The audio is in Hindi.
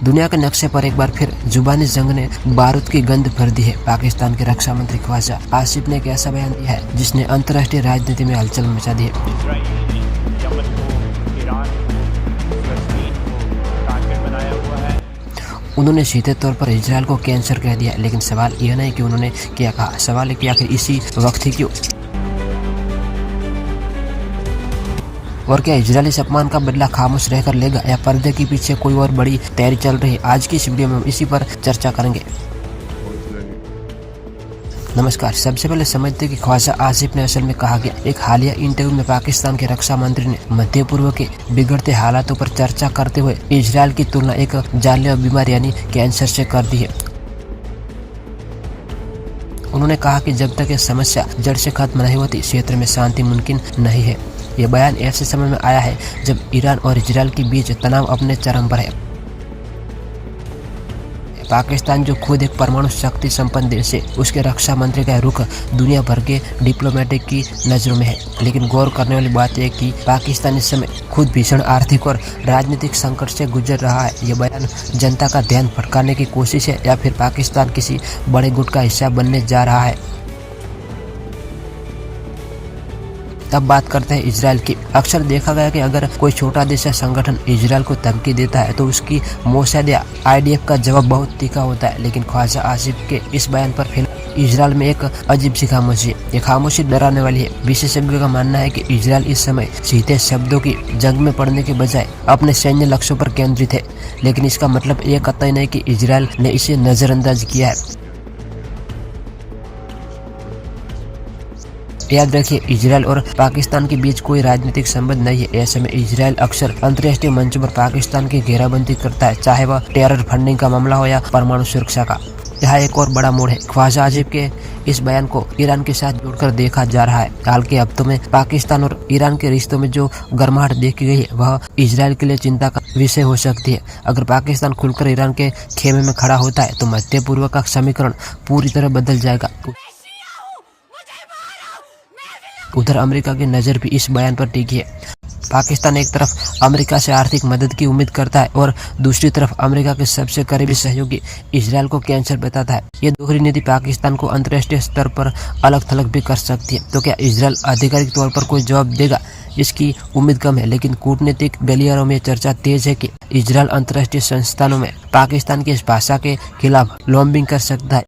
दुनिया के नक्शे पर एक बार फिर जुबानी जंग ने बारूद की गंध भर दी है। पाकिस्तान के रक्षा मंत्री ख्वाजा आसिफ ने एक ऐसा बयान दिया है जिसने अंतर्राष्ट्रीय राजनीति में हलचल मचा दी है। उन्होंने सीधे तौर पर इजरायल को कैंसर कह दिया, लेकिन सवाल यह नहीं कि उन्होंने क्या कहा, सवाल है कि आखिर इसी वक्त ही क्यों। और क्या इजरायल इस अपमान का बदला खामोश रहकर लेगा या पर्दे के पीछे कोई और बड़ी तैयारी चल रही है? आज की इस वीडियो में हम इसी पर चर्चा करेंगे। नमस्कार। सबसे पहले समझते कि ख्वाजा आसिफ ने असल में कहा गया। एक हालिया इंटरव्यू में पाकिस्तान के रक्षा मंत्री ने मध्य पूर्व के बिगड़ते हालातों पर चर्चा करते हुए इजरायल की तुलना एक जानलेवा बीमारी यानी कैंसर से कर दी है। उन्होंने कहा कि जब तक ये समस्या जड़ से खत्म नहीं होती, क्षेत्र में शांति मुमकिन नहीं है। ये बयान ऐसे समय में आया है जब ईरान और इजरायल के बीच तनाव अपने चरम पर है। पाकिस्तान जो खुद एक परमाणु शक्ति संपन्न देश है, उसके रक्षा मंत्री का रुख दुनिया भर के डिप्लोमेटिक की नजरों में है। लेकिन गौर करने वाली बात है कि पाकिस्तान इस समय खुद भीषण आर्थिक और राजनीतिक संकट से गुजर रहा है। यह बयान जनता का ध्यान भटकाने की कोशिश है या फिर पाकिस्तान किसी बड़े गुट का हिस्सा बनने जा रहा है। तब बात करते हैं इजरायल की। अक्सर देखा गया कि अगर कोई छोटा देश या संगठन इजरायल को धमकी देता है तो उसकी मोसाद या आईडीएफ का जवाब बहुत तीखा होता है। लेकिन ख्वाजा आसिफ के इस बयान पर फिलहाल इजरायल में एक अजीब सी खामोशी है। ये खामोशी डराने वाली है। विशेषज्ञों का मानना है कि इजरायल इस समय सीधे शब्दों की जंग में पड़ने के बजाय अपने सैन्य लक्ष्यों पर केंद्रित है। लेकिन इसका मतलब ये कतई नहीं कि इजरायल ने इसे नजरअंदाज किया है। याद रखिए, इजरायल और पाकिस्तान के बीच कोई राजनीतिक संबंध नहीं है। ऐसे में इजरायल अक्सर अंतर्राष्ट्रीय मंचों पर पाकिस्तान की घेराबंदी करता है, चाहे वह टेरर फंडिंग का मामला हो या परमाणु सुरक्षा का। यहाँ एक और बड़ा मोड़ है। ख्वाजा आसिफ के इस बयान को ईरान के साथ जोड़कर देखा जा रहा है। हाल के हफ्तों में पाकिस्तान और ईरान के रिश्तों में जो गर्माहट देखी गई है, वह इजरायल के लिए चिंता का विषय हो सकती है। अगर पाकिस्तान खुलकर ईरान के खेमे में खड़ा होता है तो मध्य पूर्व का समीकरण पूरी तरह बदल जाएगा। उधर अमेरिका की नज़र भी इस बयान पर टिकी है। पाकिस्तान एक तरफ अमेरिका से आर्थिक मदद की उम्मीद करता है और दूसरी तरफ अमेरिका के सबसे करीबी सहयोगी इजरायल को कैंसर बताता है। ये दोहरी नीति पाकिस्तान को अंतर्राष्ट्रीय स्तर पर अलग थलग भी कर सकती है। तो क्या इजरायल आधिकारिक तौर पर कोई जवाब देगा? इसकी उम्मीद कम है, लेकिन कूटनीतिक गलियारों में चर्चा तेज है कि इजरायल अंतर्राष्ट्रीय संस्थानों में पाकिस्तान की इस भाषा के खिलाफ लॉबिंग कर सकता है।